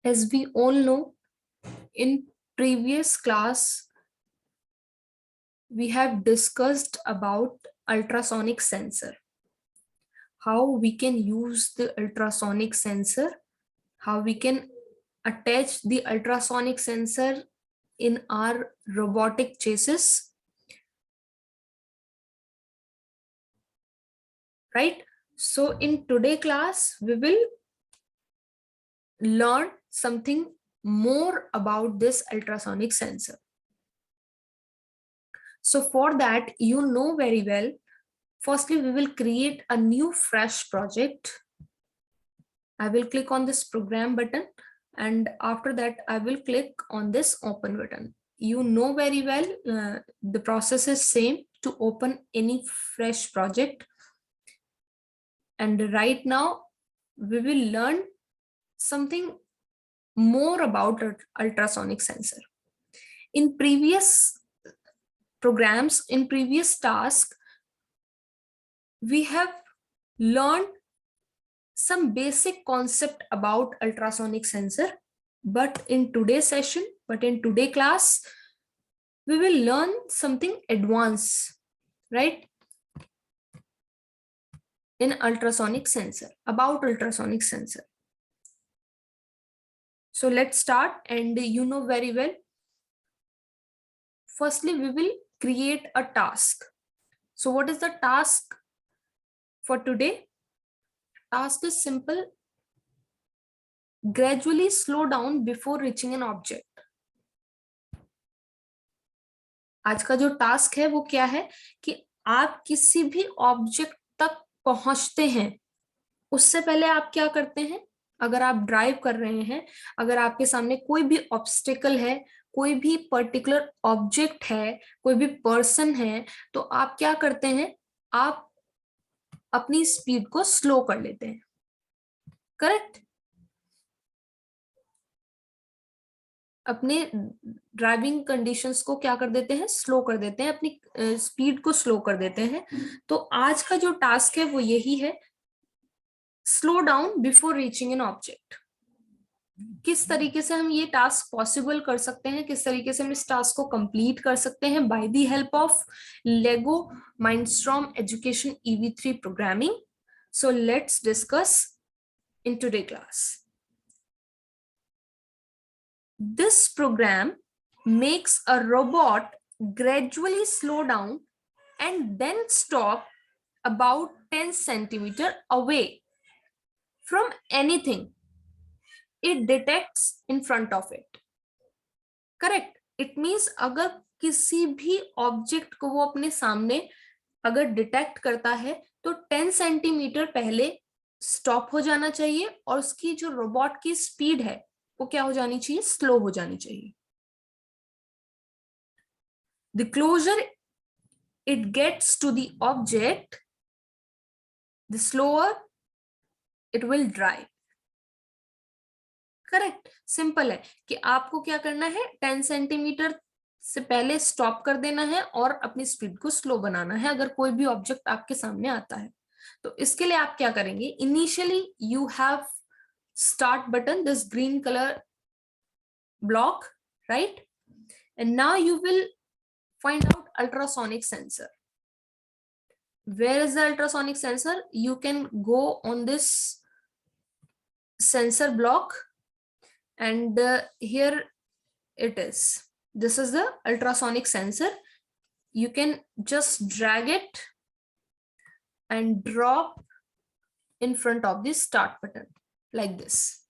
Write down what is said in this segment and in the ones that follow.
As we all know, in previous class, we have discussed about ultrasonic sensor, how we can use the ultrasonic sensor, how we can attach the ultrasonic sensor in our robotic chassis, right? So in today class, we will learn something more about this ultrasonic sensor. So for that, you know very well, firstly, we will create a new fresh project. I will click on this program button, and after that, I will click on this open button. You know very well, the process is same to open any fresh project. And right now, we will learn something more about ultrasonic sensor. In previous programs, in previous tasks, we have learned some basic concept about ultrasonic sensor, but in today's class, we will learn something advanced, right? In ultrasonic sensor, about ultrasonic sensor. So let's start, and you know very well. Firstly, we will create a task. So what is the task for today? Task is simple. Gradually slow down before reaching an object. आज का जो task है वो क्या है कि आप किसी भी ऑब्जेक्ट तक पहुंचते हैं, उससे पहले आप क्या करते हैं? अगर आप ड्राइव कर रहे हैं, अगर आपके सामने कोई भी ऑब्स्टिकल है, कोई भी पर्टिकुलर ऑब्जेक्ट है, कोई भी पर्सन है, तो आप क्या करते हैं? आप अपनी स्पीड को स्लो कर लेते हैं, करेक्ट? अपने ड्राइविंग कंडीशंस को क्या कर देते हैं? स्लो कर देते हैं, अपनी स्पीड को स्लो कर देते हैं। तो आज का जो टास्क है वो यही है, slow down before reaching an object. किस तरीके से हम ये टास्क पॉसिबल कर सकते हैं, किस तरीके से हम इस टास्क को कंप्लीट कर सकते हैं? Bye the help of Lego Mindstorm education EV3 programming. So let's discuss in today class. This program makes a robot gradually slow down and then stop about 10 centimeter away from anything it detects in front of it. Correct? It means अगर किसी भी object को वो अपने सामने अगर detect करता है तो 10 सेंटीमीटर पहले स्टॉप हो जाना चाहिए और उसकी जो रोबोट की स्पीड है वो क्या हो जानी चाहिए? स्लो हो जानी चाहिए. The closer it gets to the object, the slower it will drive. Correct? Simple है कि आपको क्या करना है? 10 सेंटीमीटर से पहले स्टॉप कर देना है और अपनी स्पीड को स्लो बनाना है अगर कोई भी ऑब्जेक्ट आपके सामने आता है. तो इसके लिए आप क्या करेंगे? Initially you have start button, this green colour block, right? And now you will find out ultrasonic sensor. Where is the ultrasonic sensor? You can go on this sensor block, and here it is. This is the ultrasonic sensor. You can just drag it and drop in front of the start button like this,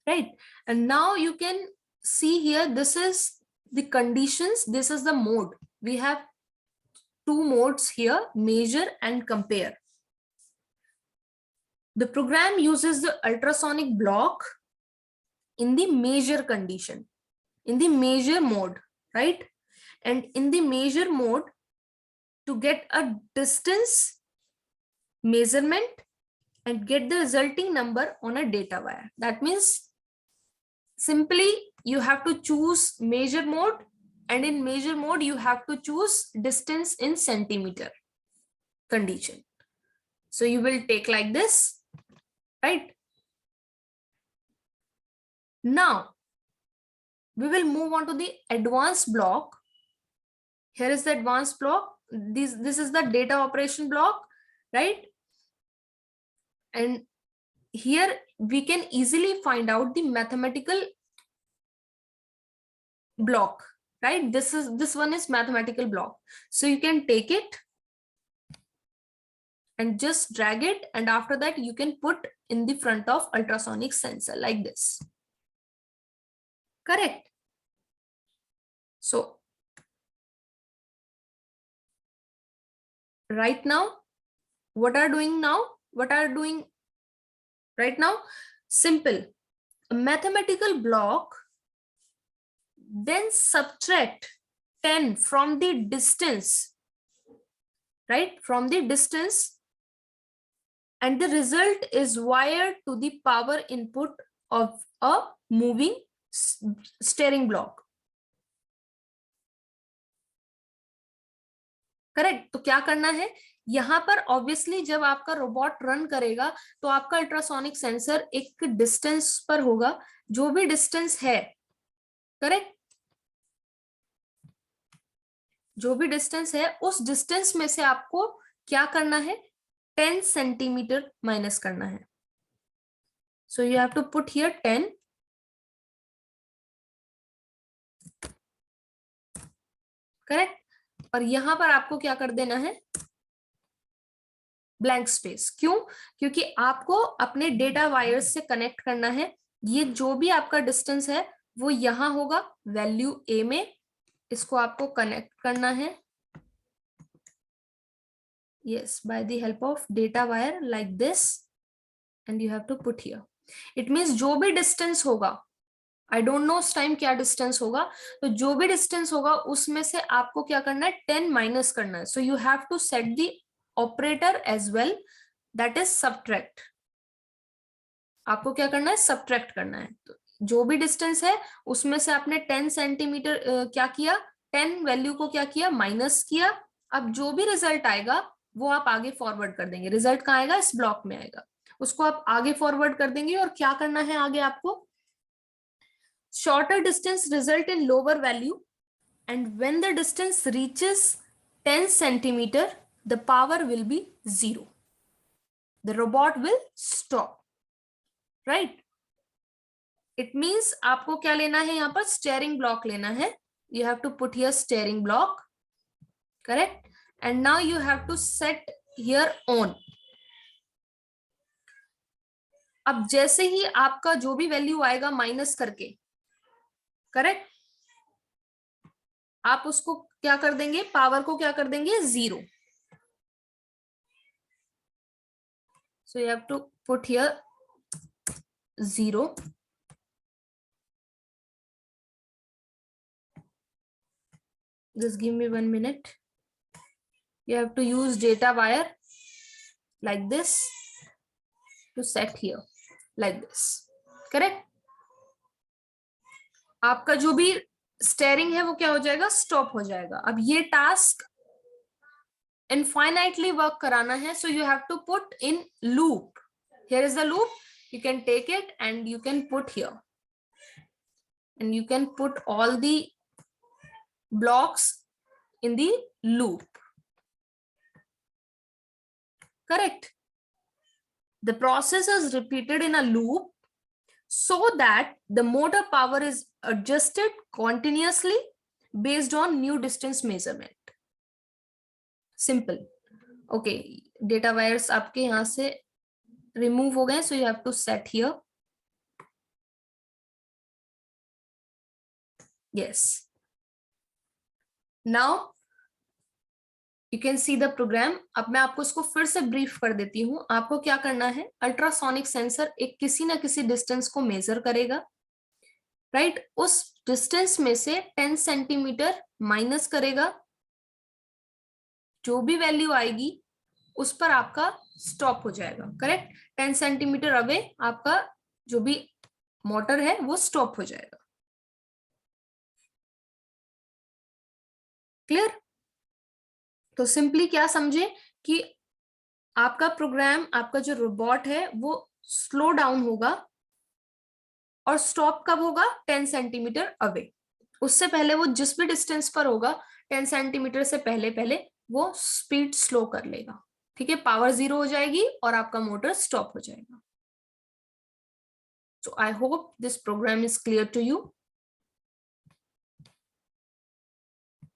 right? And now you can see here, this is the conditions, this is the mode. We have two modes here, measure and compare. The program uses the ultrasonic block in the measure condition, in the measure mode, right? And in the measure mode, to get a distance measurement and get the resulting number on a data wire. That means simply you have to choose measure mode, and in measure mode you have to choose distance in centimeter condition. So you will take like this, right? Now we will move on to the advanced block. Here is the advanced block. This is the data operation block, right? And here we can easily find out the mathematical block, right? This one is mathematical block. So you can take it and just drag it, and after that you can put in the front of ultrasonic sensor like this. Correct? So right now, what are doing right now? Simple. A mathematical block, then subtract 10 from the distance, right? From the distance, and the result is wired to the power input of a moving steering block. Correct? तो क्या करना है यहाँ पर, obviously जब आपका robot run करेगा तो आपका अल्ट्रासोनिक सेंसर एक डिस्टेंस पर होगा, जो भी डिस्टेंस है, करेक्ट, जो भी डिस्टेंस है उस डिस्टेंस में से आपको क्या करना है, 10 सेंटीमीटर माइनस करना है. So you have to put here 10. Correct? और यहां पर आपको क्या कर देना है, ब्लैंक स्पेस. क्यों? क्योंकि आपको अपने डेटा वायर्स से कनेक्ट करना है. ये जो भी आपका डिस्टेंस है वो यहां होगा वैल्यू ए में, इसको आपको कनेक्ट करना है. Yes, by the help of data wire like this, and you have to put here. It means जो भी डिस्टेंस होगा, आई डोंट नो उस टाइम क्या डिस्टेंस होगा, तो जो भी डिस्टेंस होगा उसमें से आपको क्या करना है, 10 माइनस करना है. So you have to set the operator as well, that is subtract. आपको क्या करना है, सबट्रैक्ट करना है. तो जो भी डिस्टेंस है उसमें से आपने 10 सेंटीमीटर क्या किया, 10 वैल्यू को क्या किया, माइनस किया. अब जो भी रिजल्ट आएगा वो आप आगे फॉरवर्ड कर देंगे. रिजल्ट कहाँ आएगा, इस ब्लॉक में आएगा, उसको आप आगे फॉरवर्ड कर देंगे. और क्या करना है आगे आपको, shorter distance result in lower value, and when the distance reaches 10 centimeter, the power will be 0. The robot will stop, right? It means आपको क्या लेना है, यहाँ पर steering block लेना है. You have to put here steering block, correct? And now you have to set here on. अब जैसे ही आपका जो भी वैल्यू आएगा माइनस करके, करेक्ट, आप उसको क्या कर देंगे, पावर को क्या कर देंगे, 0. So you have to put here 0. Just give me 1 minute. You have to use data wire like this to set here like this. Correct? आपका जो भी स्टेयरिंग है वो क्या हो जाएगा, स्टॉप हो जाएगा. अब ये टास्क इनफाइनाइटली वर्क कराना है, so you have to put in loop. Here is the loop. You can take it and you can put here, and you can put all the blocks in the loop. Correct? The process is repeated in a loop so that the motor power is adjusted continuously based on new distance measurement. Simple. Okay, data wires आपके यहाँ से remove हो गए, so you have to set here. Yes. Now you can see the program. अब मैं आपको इसको फिर से ब्रीफ कर देती हूँ. आपको क्या करना है, अल्ट्रासोनिक सेंसर एक किसी ना किसी डिस्टेंस को मेजर करेगा, राइट? उस डिस्टेंस में से 10 सेंटीमीटर माइनस करेगा. जो भी वैल्यू आएगी उस पर आपका स्टॉप हो जाएगा. करेक्ट? 10 सेंटीमीटर अवे आपका जो भी मोटर है वो स्टॉप हो जाएगा. क्लियर? तो सिंपली क्या समझे कि आपका प्रोग्राम, आपका जो रोबोट है वो स्लो डाउन होगा और स्टॉप कब होगा 10 सेंटीमीटर अवे। उससे पहले वो जिस भी डिस्टेंस पर होगा 10 सेंटीमीटर से पहले पहले वो स्पीड स्लो कर लेगा। ठीक है, पावर 0 हो जाएगी और आपका मोटर स्टॉप हो जाएगा। So I hope this program is clear to you.